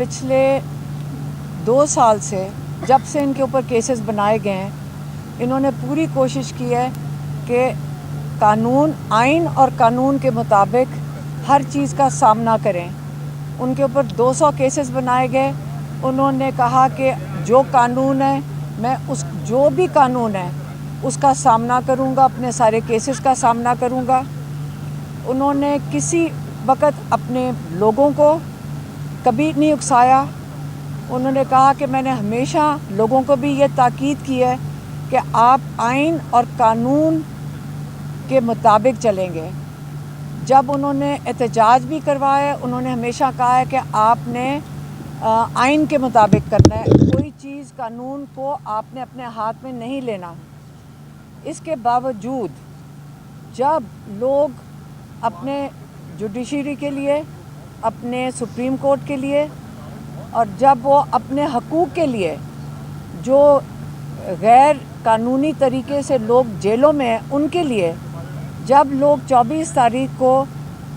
पिछले 2 साल से जब से इनके ऊपर केसेस बनाए गए हैं, इन्होंने पूरी कोशिश की है कि कानून, आइन और कानून के मुताबिक हर चीज़ का सामना करें। उनके ऊपर 200 केसेस बनाए गए। उन्होंने कहा कि जो कानून है, मैं जो भी कानून है उसका सामना करूंगा, अपने सारे केसेस का सामना करूंगा। उन्होंने किसी वक्त अपने लोगों को कभी नहीं उकसाया। उन्होंने कहा कि मैंने हमेशा लोगों को भी ये ताकीद की है कि आप आइन और कानून के मुताबिक चलेंगे। जब उन्होंने एहतजाज भी करवाया, उन्होंने हमेशा कहा है कि आपने आइन के मुताबिक करना है, कोई चीज़ कानून को आपने अपने हाथ में नहीं लेना। इसके बावजूद जब लोग अपने जुडिशरी के लिए, अपने सुप्रीम कोर्ट के लिए और जब वो अपने हकूक़ के लिए, जो गैर कानूनी तरीके से लोग जेलों में हैं उनके लिए, जब लोग 24 तारीख को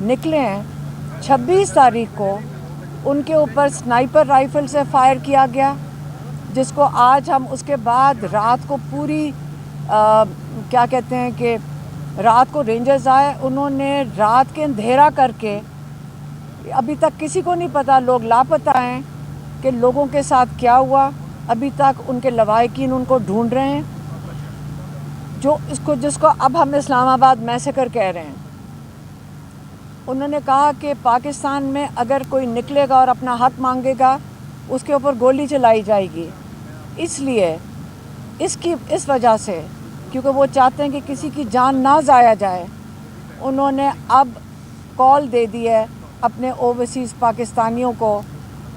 निकले हैं, 26 तारीख को उनके ऊपर स्नाइपर राइफ़ल से फायर किया गया, जिसको आज हम उसके बाद रात को पूरी क्या कहते हैं कि रात को रेंजर्स आए, उन्होंने रात के अंधेरा करके, अभी तक किसी को नहीं पता, लोग लापता हैं कि लोगों के साथ क्या हुआ। अभी तक उनके लवाहिकीन उनको ढूंढ रहे हैं, जिसको अब हम इस्लामाबाद मैसेकर कह रहे हैं। उन्होंने कहा कि पाकिस्तान में अगर कोई निकलेगा और अपना हक मांगेगा, उसके ऊपर गोली चलाई जाएगी। इसलिए इस वजह से, क्योंकि वो चाहते हैं कि किसी की जान ना ज़ाया जाए, उन्होंने अब कॉल दे दी है अपने ओवरसीज़ पाकिस्तानियों को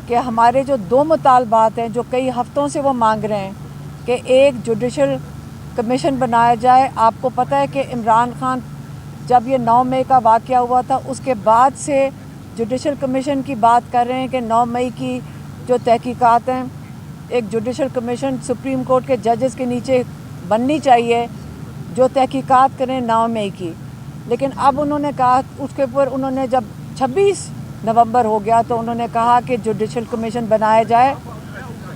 कि हमारे जो 2 मुतालबात हैं जो कई हफ़्तों से वो मांग रहे हैं कि एक जुडिशल कमीशन बनाया जाए। आपको पता है कि इमरान खान जब ये 9 मई का वाक़या हुआ था, उसके बाद से जुडिशल कमीशन की बात कर रहे हैं कि 9 मई की जो तहकीकात हैं, एक जुडिशल कमीशन सुप्रीम कोर्ट के जजेस के नीचे बननी चाहिए जो तहकीकात करें 9 मई की। लेकिन अब उन्होंने कहा, उसके ऊपर उन्होंने जब 26 नवंबर हो गया तो उन्होंने कहा कि जुडिशल कमीशन बनाया जाए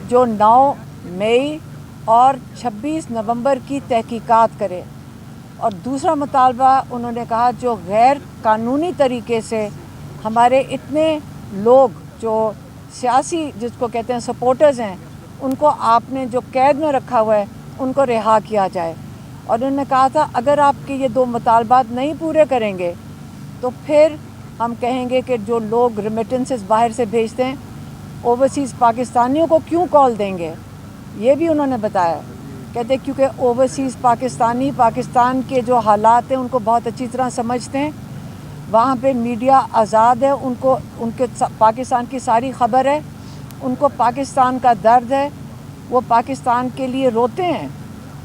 जो 9 मई और 26 नवंबर की तहकीकात करे। और दूसरा मुतालबा उन्होंने कहा, जो गैर कानूनी तरीके से हमारे इतने लोग जो सियासी, जिसको कहते हैं सपोर्टर्स हैं, उनको आपने जो कैद में रखा हुआ है, उनको रिहा किया जाए। और उन्होंने कहा था अगर आपके ये 2 मुतालबात नहीं पूरे करेंगे तो फिर हम कहेंगे कि जो लोग रेमिटेंसेस बाहर से भेजते हैं, ओवरसीज़ पाकिस्तानियों को क्यों कॉल देंगे, ये भी उन्होंने बताया। कहते क्योंकि ओवरसीज़ पाकिस्तानी पाकिस्तान के जो हालात हैं उनको बहुत अच्छी तरह समझते हैं। वहाँ पे मीडिया आज़ाद है, उनके पाकिस्तान की सारी ख़बर है, उनको पाकिस्तान का दर्द है, वो पाकिस्तान के लिए रोते हैं।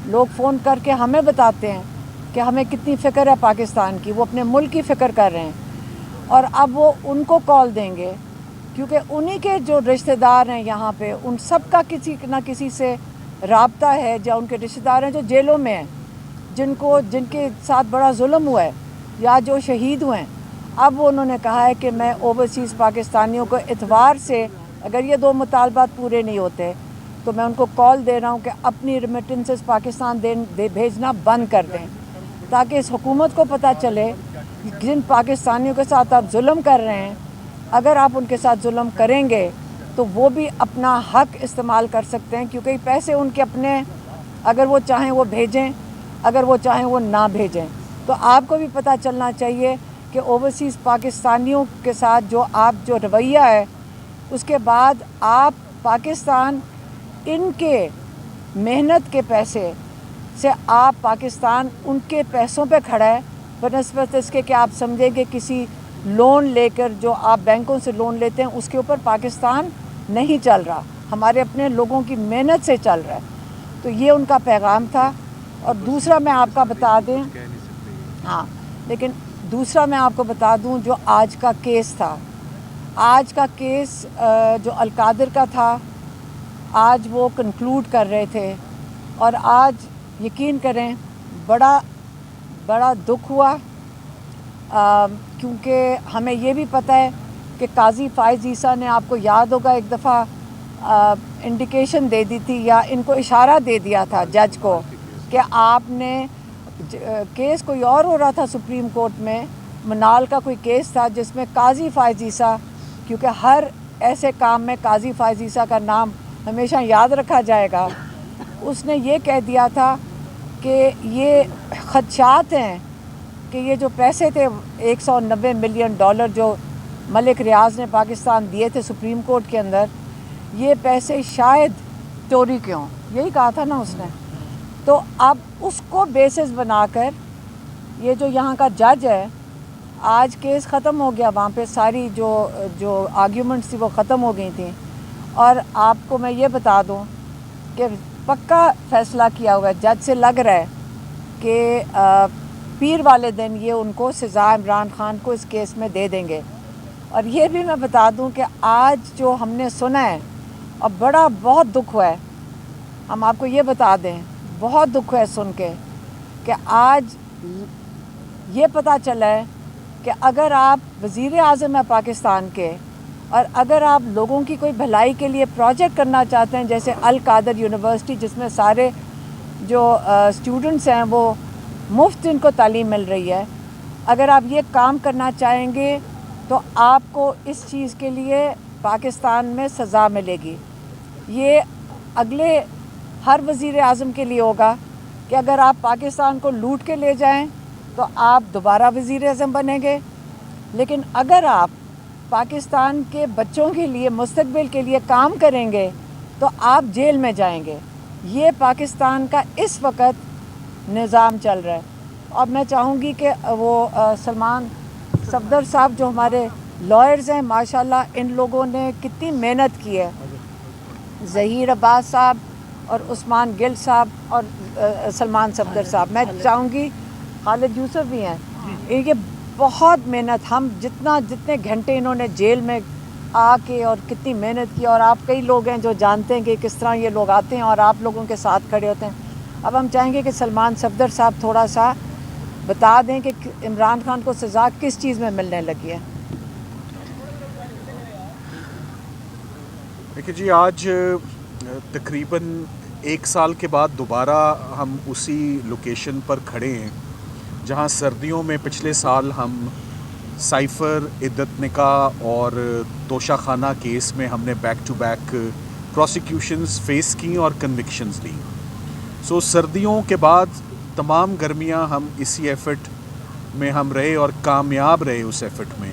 लोग फ़ोन करके हमें बताते हैं कि हमें कितनी फ़िक्र है पाकिस्तान की, वो अपने मुल्क की फ़िक्र कर रहे हैं। और अब वो उनको कॉल देंगे क्योंकि उन्हीं के जो रिश्तेदार हैं यहाँ पे, उन सब का किसी न किसी से राब्ता है, या उनके रिश्तेदार हैं जो जेलों में हैं, जिनके साथ बड़ा जुल्म हुआ है या जो शहीद हुए हैं। अब वो उन्होंने कहा है कि मैं ओवरसीज़ पाकिस्तानियों को इतवार से, अगर ये 2 मुतालबात पूरे नहीं होते तो मैं उनको कॉल दे रहा हूँ कि अपनी रेमिटेंसेस पाकिस्तान भेजना बंद कर दें, ताकि इस हुकूमत को पता चले जिन पाकिस्तानियों के साथ आप जुल्म कर रहे हैं, अगर आप उनके साथ जुल्म करेंगे तो वो भी अपना हक इस्तेमाल कर सकते हैं, क्योंकि पैसे उनके अपने, अगर वो चाहें वो भेजें, अगर वो चाहें वो ना भेजें। तो आपको भी पता चलना चाहिए कि ओवरसीज़ पाकिस्तानियों के साथ जो रवैया है, उसके बाद आप पाकिस्तान, इनके मेहनत के पैसे से आप पाकिस्तान उनके पैसों पे खड़ा है, बनस्बत इसके कि आप समझें कि किसी लोन लेकर, जो आप बैंकों से लोन लेते हैं, उसके ऊपर पाकिस्तान नहीं चल रहा, हमारे अपने लोगों की मेहनत से चल रहा है। तो ये उनका पैगाम था। और दूसरा मैं आपका बता दें, हाँ, लेकिन दूसरा मैं आपको बता दूं, जो आज का केस था, आज का केस जो अलकादिर का था, आज वो कंक्लूड कर रहे थे। और आज यकीन करें बड़ा दुख हुआ, क्योंकि हमें ये भी पता है کہ قاضی فائز عیسیٰ نے آپ کو یاد ہوگا ایک دفعہ انڈیکیشن دے دی تھی یا ان کو اشارہ دے دیا تھا جج کو کہ آپ نے کیس کوئی اور ہو رہا تھا سپریم کورٹ میں، منال کا کوئی کیس تھا جس میں قاضی فائز عیسیٰ، کیونکہ ہر ایسے کام میں قاضی فائز عیسیٰ کا نام ہمیشہ یاد رکھا جائے گا، اس نے یہ کہہ دیا تھا کہ یہ خدشات ہیں کہ یہ جو پیسے تھے $190 ملین جو ملک ریاض نے پاکستان دیے تھے سپریم کورٹ کے اندر، یہ پیسے شاید چوری کے ہوں، یہی کہا تھا نا اس نے۔ تو اب اس کو بیسس بنا کر یہ جو یہاں کا جج ہے، آج کیس ختم ہو گیا، وہاں پہ ساری جو آرگیومنٹس تھی وہ ختم ہو گئی تھیں، اور آپ کو میں یہ بتا دوں کہ پکا فیصلہ کیا ہوا ہے، جج سے لگ رہا ہے کہ پیر والے دن یہ ان کو سزا عمران خان کو اس کیس میں دے دیں گے۔ اور یہ بھی میں بتا دوں کہ آج جو ہم نے سنا ہے، اور بہت دکھ ہوا ہے، ہم آپ کو یہ بتا دیں، بہت دکھ ہے سن کے کہ آج یہ پتہ چلا ہے کہ اگر آپ وزیر اعظم ہیں پاکستان کے، اور اگر آپ لوگوں کی کوئی بھلائی کے لیے پروجیکٹ کرنا چاہتے ہیں، جیسے القادر یونیورسٹی جس میں سارے جو اسٹوڈنٹس ہیں وہ مفت ان کو تعلیم مل رہی ہے، اگر آپ یہ کام کرنا چاہیں گے تو آپ کو اس چیز کے لیے پاکستان میں سزا ملے گی۔ یہ اگلے ہر وزیر اعظم کے لیے ہوگا کہ اگر آپ پاکستان کو لوٹ کے لے جائیں تو آپ دوبارہ وزیر اعظم بنیں گے، لیکن اگر آپ پاکستان کے بچوں کے لیے مستقبل کے لیے کام کریں گے تو آپ جیل میں جائیں گے۔ یہ پاکستان کا اس وقت نظام چل رہا ہے۔ اور میں چاہوں گی کہ وہ سلمان صفدر صاحب جو ہمارے لائرز ہیں، ماشاءاللہ ان لوگوں نے کتنی محنت کی ہے، ظہیر عباس صاحب اور عثمان گل صاحب اور سلمان صفدر صاحب، میں چاہوں گی خالد یوسف بھی ہیں، ان کی بہت محنت، ہم جتنے گھنٹے انہوں نے جیل میں آ کے اور کتنی محنت کی، اور آپ کئی لوگ ہیں جو جانتے ہیں کہ کس طرح یہ لوگ آتے ہیں اور آپ لوگوں کے ساتھ کھڑے ہوتے ہیں۔ اب ہم چاہیں گے کہ سلمان صفدر صاحب تھوڑا سا بتا دیں کہ عمران خان کو سزا کس چیز میں ملنے لگی ہے۔ دیکھیے جی، آج تقریباً 1 سال کے بعد دوبارہ ہم اسی لوکیشن پر کھڑے ہیں جہاں سردیوں میں پچھلے سال ہم سائفر، عدت نکاح اور توشہ خانہ کیس میں ہم نے بیک ٹو بیک پروسیکیوشنز فیس کی اور کنوکشنز لی۔ سو سردیوں کے بعد تمام گرمیاں ہم اسی ایفرٹ میں ہم رہے اور کامیاب رہے اس ایفرٹ میں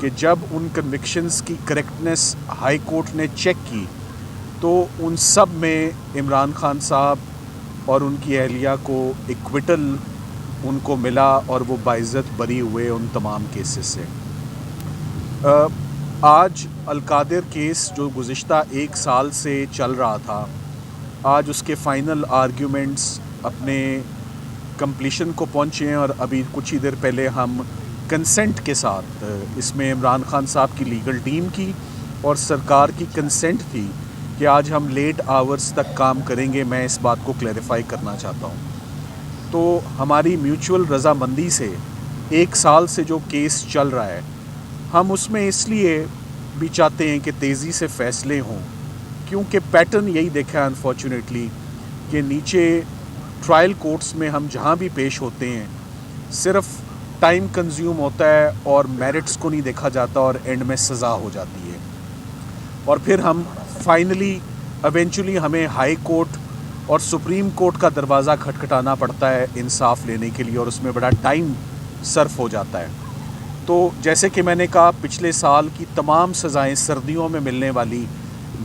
کہ جب ان کنوکشنز کی کریکٹنس ہائی کورٹ نے چیک کی تو ان سب میں عمران خان صاحب اور ان کی اہلیہ کو ایکویٹل ان کو ملا اور وہ باعزت بری ہوئے ان تمام کیسز سے۔ آج القادر کیس جو گزشتہ 1 سال سے چل رہا تھا، آج اس کے فائنل آرگیومنٹس اپنے کمپلیشن کو پہنچے ہیں، اور ابھی کچھ ہی دیر پہلے ہم کنسنٹ کے ساتھ، اس میں عمران خان صاحب کی لیگل ٹیم کی اور سرکار کی کنسنٹ تھی کہ آج ہم لیٹ آورز تک کام کریں گے۔ میں اس بات کو کلیریفائی کرنا چاہتا ہوں، تو ہماری میوچول رضامندی سے 1 سال سے جو کیس چل رہا ہے، ہم اس میں اس لیے بھی چاہتے ہیں کہ تیزی سے فیصلے ہوں، کیونکہ پیٹرن یہی دیکھا ہے انفارچونیٹلی کہ نیچے ٹرائل کورٹس میں ہم جہاں بھی پیش ہوتے ہیں صرف ٹائم کنزیوم ہوتا ہے اور میرٹس کو نہیں دیکھا جاتا اور اینڈ میں سزا ہو جاتی ہے، اور پھر ہم فائنلی ایونچولی ہمیں ہائی کورٹ اور سپریم کورٹ کا دروازہ کھٹکھٹانا پڑتا ہے انصاف لینے کے لیے، اور اس میں بڑا ٹائم صرف ہو جاتا ہے۔ تو جیسے کہ میں نے کہا، پچھلے سال کی تمام سزائیں سردیوں میں ملنے والی،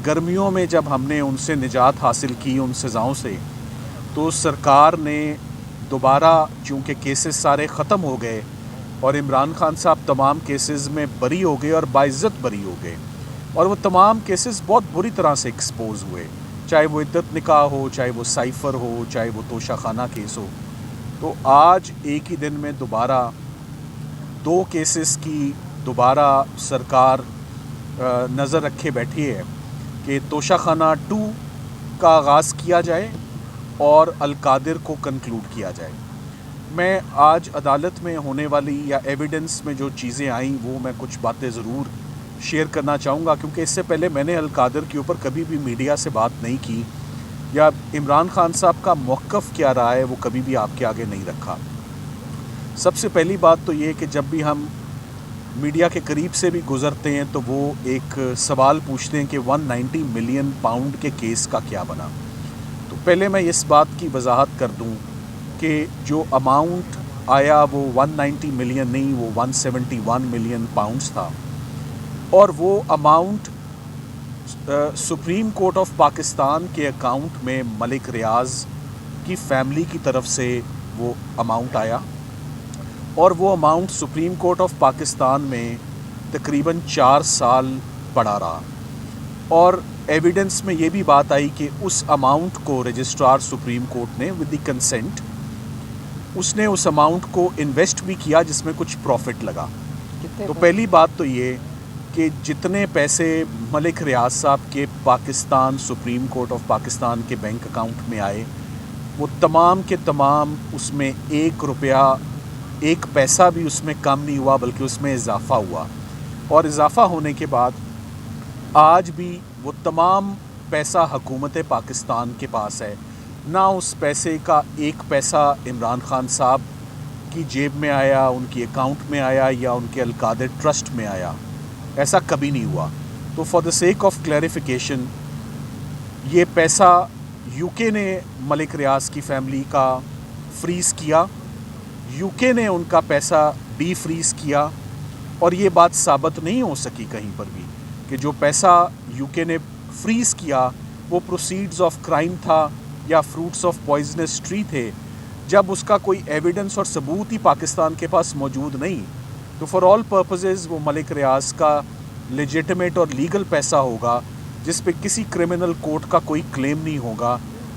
گرمیوں میں جب ہم نے ان سے نجات حاصل کی ان سزاؤں سے، تو سرکار نے دوبارہ چونکہ کیسز سارے ختم ہو گئے اور عمران خان صاحب تمام کیسز میں بری ہو گئے اور باعزت بری ہو گئے، اور وہ تمام کیسز بہت بری طرح سے ایکسپوز ہوئے، چاہے وہ عدت نکاح ہو، چاہے وہ سائفر ہو، چاہے وہ توشہ خانہ کیس ہو۔ تو آج ایک ہی دن میں دوبارہ 2 کیسز کی دوبارہ سرکار نظر رکھے بیٹھی ہے کہ توشہ خانہ 2 کا آغاز کیا جائے اور القادر کو کنکلوڈ کیا جائے۔ میں آج عدالت میں ہونے والی یا ایویڈنس میں جو چیزیں آئیں وہ میں کچھ باتیں ضرور शेयर करना चाहूँगा, क्योंकि इससे पहले मैंने अलकादर के ऊपर कभी भी मीडिया से बात नहीं की, या इमरान खान साहब का मौक़िफ़ क्या रहा है वो कभी भी आपके आगे नहीं रखा। सबसे पहली बात तो ये कि जब भी हम मीडिया के करीब से भी गुज़रते हैं तो वो एक सवाल पूछते हैं कि 190 मिलियन पाउंड के केस का क्या बना। तो पहले मैं इस बात की वजाहत कर दूं कि जो अमाउंट आया वो 190 मिलियन नहीं, वो 171 मिलियन पाउंड्स था, और वो amount supreme court of Pakistan के अकाउंट में मलिक रियाज की फैमिली की तरफ से वो अमाउंट आया, और वो amount supreme court of Pakistan में तकरीबन 4 साल पड़ा रहा। और एविडेंस में ये भी बात आई कि उस अमाउंट को रजिस्ट्रार सुप्रीम कोर्ट ने विद द कंसेंट उसने उस अमाउंट को इन्वेस्ट भी किया जिसमें कुछ प्रॉफिट लगा। तो पहली बात तो ये कि जितने पैसे मलिक रियाज साहब के Pakistan supreme court of Pakistan के बैंक अकाउंट में आए, वो तमाम के तमाम उसमें 1 रुपया 1 पैसा भी उसमें कम नहीं हुआ, बल्कि उसमें इजाफ़ा हुआ। और इजाफ़ा होने के बाद आज भी वो तमाम पैसा हुकूमत पाकिस्तान के पास है। ना उस पैसे का 1 पैसा इमरान खान साहब की जेब में आया, उनकी अकाउंट में आया, या उनके अलकादर ट्रस्ट में आया, ऐसा कभी नहीं हुआ। तो for the sake of clarification, ये पैसा यूके ने मलिक रियाज की फैमिली का फ्रीज़ किया, यूके ने उनका पैसा डी फ्रीज़ किया, और ये बात साबित नहीं हो सकी कहीं पर भी कि जो पैसा यूके ने फ्रीज़ किया वो प्रोसीड्स ऑफ क्राइम था या फ्रूट्स ऑफ पॉइजनस ट्री थे, जब उसका कोई एविडेंस और सबूत ही पाकिस्तान के पास मौजूद नहीं। तो फॉर ऑल पर्पसेस वो मलिक रियाज का लेजिटिमेट और लीगल पैसा होगा जिस पे किसी क्रिमिनल कोर्ट का कोई क्लेम नहीं होगा।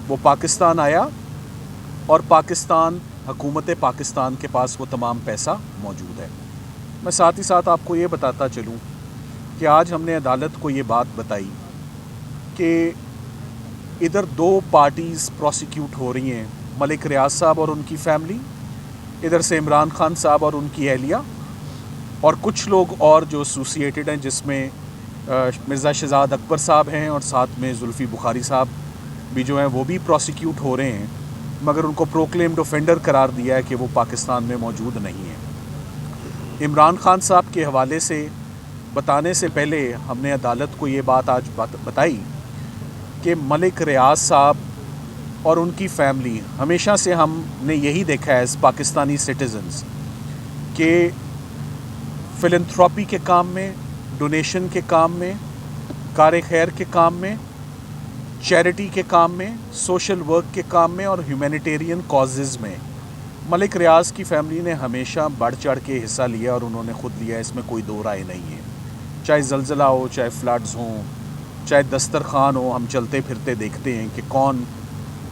वो पाकिस्तान आया और पाकिस्तान हुकूमत पाकिस्तान के पास वो तमाम पैसा मौजूद है। मैं साथ ही साथ आपको ये बताता चलूँ कि आज हमने अदालत को ये बात बताई कि इधर 2 पार्टीज़ प्रोसिक्यूट हो रही हैं, मलिक रियाज साहब और उनकी फैमिली, इधर से इमरान खान साहब और उनकी अहलिया, और कुछ लोग और जो एसोसिएटेड हैं, जिसमें मिर्ज़ा शहजाद अकबर साहब हैं, और साथ में जुल्फ़ी बुखारी साहब भी जो हैं वो भी प्रोसिक्यूट हो रहे हैं, मगर उनको प्रोक्लेम्ड ऑफेंडर करार दिया है कि वो पाकिस्तान में मौजूद नहीं है। इमरान खान साहब के हवाले से बताने से पहले हमने अदालत को ये बात आज बताई कि मलिक रियाज साहब और उनकी फैमिली, हमेशा से हमने यही देखा है एज़ पाकिस्तानी सिटीज़न्स कि फिलंथ्रॉपी के काम में, डोनेशन के काम में, कार खैर के काम में, चैरिटी के काम में, सोशल वर्क के काम में और ह्यूमैनिटेरियन कॉजेज़ में मलिक रियाज की फैमिली ने हमेशा बढ़ चढ़ के हिस्सा लिया, और उन्होंने ख़ुद लिया, इसमें कोई दो राय नहीं है। चाहे ज़लज़ला हो, चाहे फ्लड्स हों, चाहे दस्तरखान हो, हम चलते फिरते देखते हैं कि कौन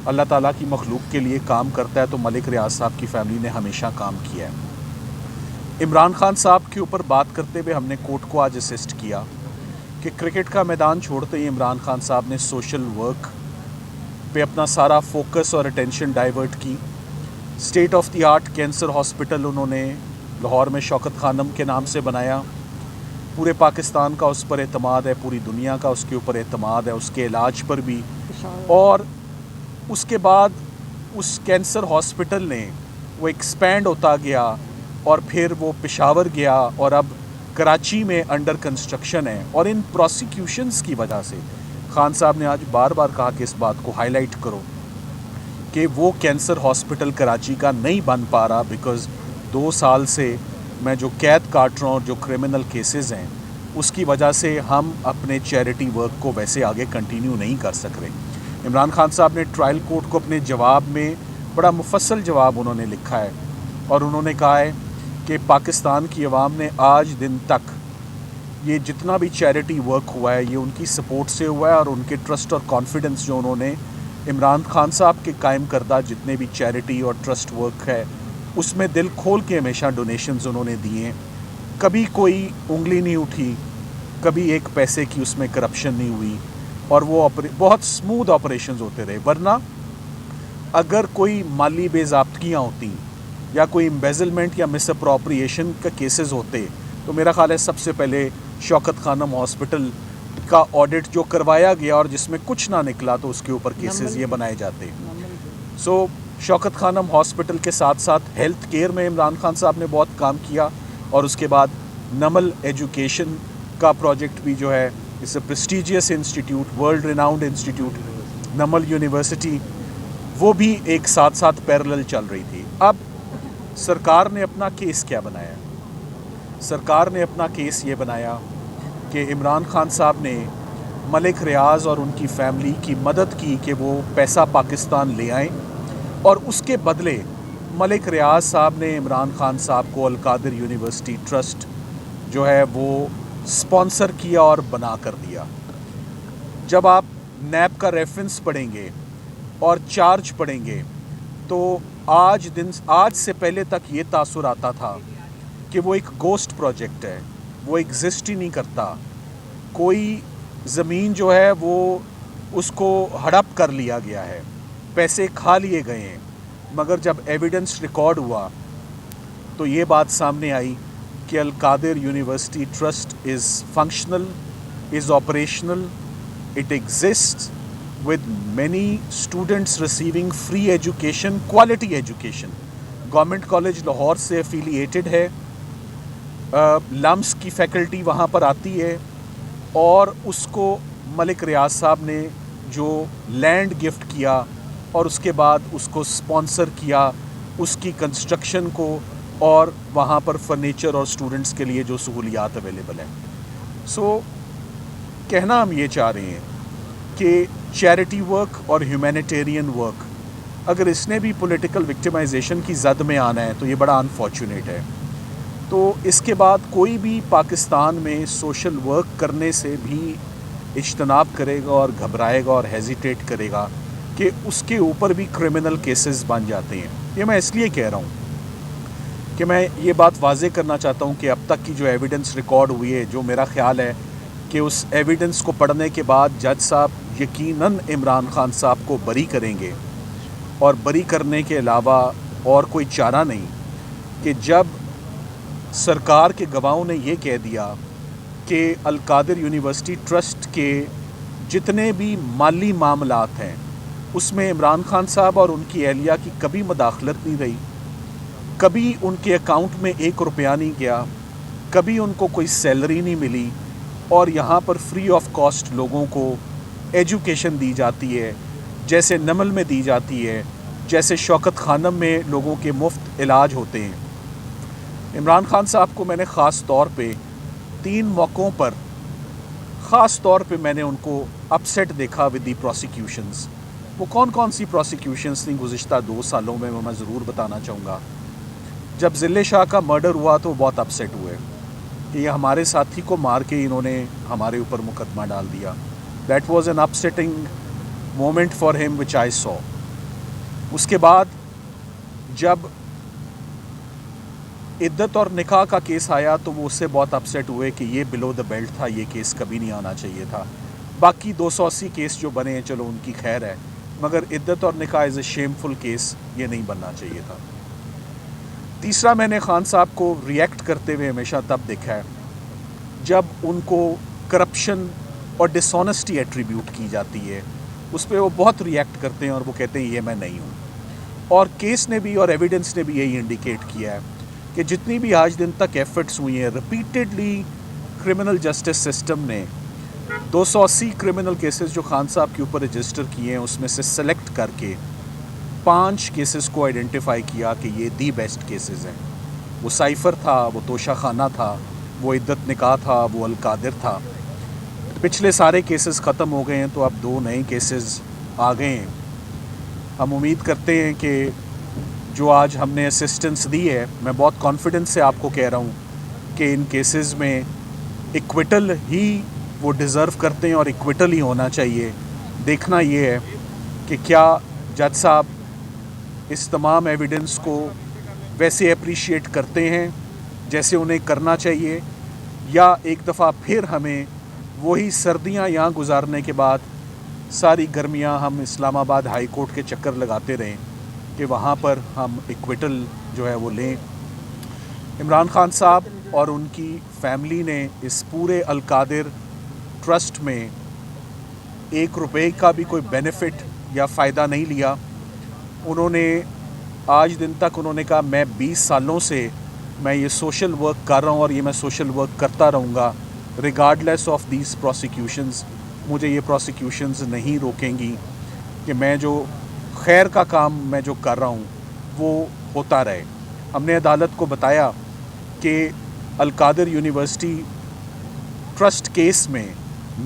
अल्लाह ताला की मखलूक के लिए काम करता है, तो मलिक रियाज साहब की फ़ैमिली ने हमेशा काम किया है। इमरान खान साहब के ऊपर बात करते हुए हमने कोर्ट को आज असिस्ट किया कि क्रिकेट का मैदान छोड़ते ही इमरान खान साहब ने सोशल वर्क पे अपना सारा फोकस और अटेंशन डाइवर्ट की। State of the art cancer hospital उन्होंने लाहौर में शौकत खानम के नाम से बनाया। पूरे पाकिस्तान का उस पर एतमाद है, पूरी दुनिया का उसके ऊपर एतमाद है, उसके इलाज पर भी। और उसके बाद उस कैंसर हॉस्पिटल ने वो एक्सपैंड होता गया, और फिर वो पेशावर गया, और अब कराची में अंडर कंस्ट्रक्शन है। और इन प्रोसिक्यूशंस की वजह से खान साहब ने आज बार बार कहा कि इस बात को हाईलाइट करो कि वो कैंसर हॉस्पिटल कराची का नहीं बन पा रहा, बिकॉज़ 2 साल से मैं जो कैद काट रहा हूँ और जो क्रिमिनल केसेस हैं उसकी वजह से हम अपने चैरिटी वर्क को वैसे आगे कंटिन्यू नहीं कर सक रहे। इमरान खान साहब ने ट्रायल कोर्ट को अपने जवाब में बड़ा मुफस्सल जवाब उन्होंने लिखा है, और उन्होंने कहा है कि पाकिस्तान की आवाम ने आज दिन तक ये जितना भी चैरिटी वर्क हुआ है ये उनकी सपोर्ट से हुआ है, और उनके ट्रस्ट और कॉन्फिडेंस जो उन्होंने इमरान खान साहब के कायम करदा जितने भी चैरिटी और ट्रस्ट वर्क है उसमें दिल खोल के हमेशा डोनेशंस उन्होंने दिए। कभी कोई उंगली नहीं उठी, कभी 1 पैसे की उसमें करप्शन नहीं हुई, और वो बहुत स्मूथ ऑपरेशंस होते रहे। वरना अगर कोई माली बेज़ाब्तगियाँ होती या कोई एम्बेजलमेंट या मिसअप्रोप्रिएशन का केसेस होते तो मेरा ख्याल है सबसे पहले शौकत खानम हॉस्पिटल का ऑडिट जो करवाया गया और जिसमें कुछ ना निकला तो उसके ऊपर केसेस ये बनाए जाते। सो शौकत खानम हॉस्पिटल के साथ साथ हेल्थ केयर में इमरान खान साहब ने बहुत काम किया, और उसके बाद नमल एजुकेशन का प्रोजेक्ट भी जो है, it's a prestigious institute, world renowned institute, Namal university, वो भी एक साथ साथ पैरेलल चल रही थी। अब सरकार ने अपना केस क्या बनाया? सरकार ने अपना केस ये बनाया कि इमरान खान साहब ने मलिक रियाज और उनकी फैमिली की मदद की कि वो पैसा पाकिस्तान ले आएं, और उसके बदले मलिक रियाज साहब ने इमरान खान साहब को अल कादिर यूनिवर्सिटी ट्रस्ट जो है वो स्पॉन्सर किया और बना कर दिया। जब आप नैब का रेफरेंस पढ़ेंगे और चार्ज पढ़ेंगे तो आज से पहले तक ये तासुर आता था कि वो एक गोस्ट प्रोजेक्ट है, वो एग्जिस्ट ही नहीं करता। कोई ज़मीन जो है वो उसको हड़प कर लिया गया है, पैसे खा लिए गए हैं। मगर जब एविडेंस रिकॉर्ड हुआ तो ये बात सामने आई कि Al Qadir university trust is functional, is operational, it exists with many students receiving free education, quality education. Government college Lahore से एफिलिएटेड है, लम्स की फैकल्टी वहाँ पर आती है, और उसको मलिक रियाज साहब ने जो लैंड गिफ्ट किया और उसके बाद उसको स्पॉन्सर किया, उसकी कंस्ट्रक्शन को, और वहाँ पर फर्नीचर और स्टूडेंट्स के लिए जो सहूलियात अवेलेबल है। सो कहना हम ये चाह रहे हैं कि चैरिटी वर्क और ह्यूमैनिटेरियन वर्क, अगर इसने भी पॉलिटिकल विक्टिमाइजेशन की जद में आना है तो ये बड़ा अनफॉर्चुनेट है। तो इसके बाद कोई भी पाकिस्तान में सोशल वर्क करने से भी इज्तनाब करेगा और घबराएगा और हेजिटेट करेगा कि उसके ऊपर भी क्रिमिनल केसेस बन जाते हैं। ये मैं इसलिए कह रहा हूँ कि मैं ये बात वाज़े करना चाहता हूँ कि अब तक की जो एविडेंस रिकॉर्ड हुई है, जो मेरा ख़्याल है कि उस एविडेंस को पढ़ने के बाद जज साहब यकीनन इमरान खान साहब को बरी करेंगे, और बरी करने के अलावा और कोई चारा नहीं कि जब सरकार के गवाहों ने ये कह दिया कि अल कादिर यूनिवर्सिटी ट्रस्ट के जितने भी माली मामलात हैं उसमें इमरान खान साहब और उनकी अहलिया की कभी मदाखलत नहीं रही, कभी उनके अकाउंट में 1 रुपया नहीं गया, कभी उनको कोई सैलरी नहीं मिली, और यहाँ पर फ्री ऑफ कॉस्ट लोगों को एजुकेशन दी जाती है, जैसे नमल में दी जाती है, जैसे शौकत खानम में लोगों के मुफ्त इलाज होते हैं। इमरान खान साहब को मैंने ख़ास तौर पे 3 मौक़ों पर ख़ास तौर पे मैंने उनको अपसेट देखा विद दी प्रोसिक्यूशंस। वो कौन कौन सी प्रोसिक्यूशंस थी गुज़िश्ता 2 सालों में, वो मैं ज़रूर बताना चाहूँगा। जब ज़िले शाह का मर्डर हुआ तो बहुत अपसेट हुए कि ये हमारे साथी को मार के इन्होंने हमारे ऊपर मुकदमा डाल दिया। That was an upsetting moment for him which I saw. उसके बाद जब इद्दत और निकाह का केस आया तो वो उससे बहुत अपसेट हुए कि ये बिलो द बेल्ट था, ये केस कभी नहीं आना चाहिए था। बाकी 280 केस जो बने हैं चलो उनकी खैर है, मगर इद्दत और निकाह इज़ ए शेमफुल केस, ये नहीं बनना चाहिए था। तीसरा, मैंने खान साहब को रिएक्ट करते हुए हमेशा तब देखा है जब उनको करप्शन और डिसऑनेस्टी एट्रीब्यूट की जाती है, उस पर वो बहुत रिएक्ट करते हैं और वो कहते हैं ये मैं नहीं हूँ। और केस ने भी और एविडेंस ने भी यही इंडिकेट किया है कि जितनी भी आज दिन तक एफर्ट्स हुई हैं, रिपीटेडली क्रिमिनल जस्टिस सिस्टम ने 280 क्रिमिनल केसेस जो खान साहब के ऊपर रजिस्टर किए हैं उसमें से सेलेक्ट करके 5 केसेस को आइडेंटिफाई किया कि ये दी बेस्ट केसेस हैं। वो साइफ़र था, वो तोशा खाना था, वो इद्दत निकाह था, वो अल कादिर था। पिछले सारे केसेस ख़त्म हो गए हैं तो अब 2 नए केसेस आ गए हैं। हम उम्मीद करते हैं कि जो आज हमने असिस्टेंस दी है, मैं बहुत कॉन्फिडेंस से आपको कह रहा हूँ कि इन केसेस में इक्विटल ही वो डिज़र्व करते हैं और इक्विटल ही होना चाहिए। देखना ये है कि क्या जज साहब इस तमाम एविडेंस को वैसे अप्रिशिएट करते हैं जैसे उन्हें करना चाहिए, या एक दफ़ा फिर हमें वही सर्दियां यहाँ गुजारने के बाद सारी गर्मियाँ हम इस्लामाबाद हाई कोर्ट के चक्कर लगाते रहें कि वहाँ पर हम इक्विटल जो है वो लें। इमरान खान साहब और उनकी फैमिली ने इस पूरे अलकादिर ट्रस्ट में 1 रुपए का भी कोई बेनिफिट या फ़ायदा नहीं लिया। उन्होंने आज दिन तक उन्होंने कहा मैं 20 सालों से मैं ये सोशल वर्क कर रहा हूँ और ये मैं सोशल वर्क करता रहूँगा रिगार्डलेस ऑफ दीज प्रोसिक्यूशंस। मुझे ये प्रोसिक्यूशंस नहीं रोकेंगी कि मैं जो खैर का काम मैं जो कर रहा हूँ वो होता रहे। हमने अदालत को बताया कि अलकादिर यूनिवर्सिटी ट्रस्ट केस में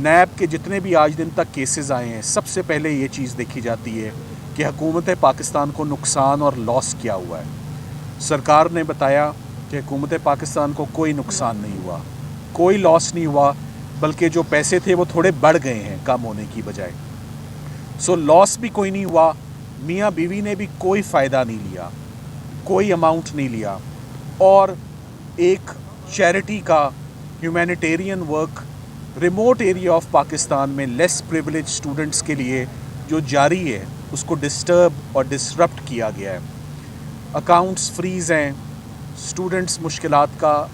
नैब के जितने भी आज दिन तक केसेस आए हैं, सबसे पहले ये चीज़ देखी जाती है कि हुकूमत पाकिस्तान को नुकसान और लॉस क्या हुआ है। सरकार ने बताया कि हुकूमत पाकिस्तान को कोई नुकसान नहीं हुआ, कोई लॉस नहीं हुआ, बल्कि जो पैसे थे वो थोड़े बढ़ गए हैं कम होने की बजाय। सो लॉस भी कोई नहीं हुआ, मियाँ बीवी ने भी कोई फ़ायदा नहीं लिया, कोई अमाउंट नहीं लिया। और एक चैरिटी का humanitarian work remote area of Pakistan में लेस प्रिविलेज स्टूडेंट्स के लिए जो जारी है उसको डिस्टर्ब और डिसरप्ट किया गया है। अकाउंट्स फ्रीज़ हैं, स्टूडेंट्स मुश्किलात का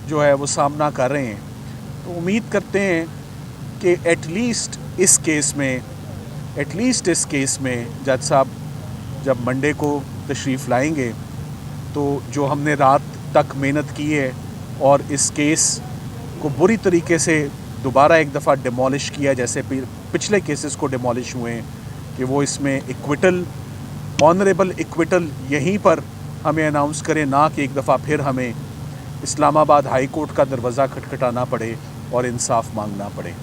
जो है वो सामना कर रहे हैं। तो उम्मीद करते हैं कि एटलीस्ट इस केस में जज साहब जब मंडे को तशरीफ़ लाएंगे तो जो हमने रात तक मेहनत की है और इस केस को बुरी तरीके से दोबारा एक दफ़ा डिमोलिश किया जैसे पिछले केसेस को डिमोलिश हुए हैं, कि वो इसमें इक्विटल ऑनरेबल इक्विटल यहीं पर हमें अनाउंस करें, ना कि एक दफ़ा फिर हमें इस्लामाबाद हाई कोर्ट का दरवाज़ा खटखटाना पड़े और इंसाफ मांगना पड़े।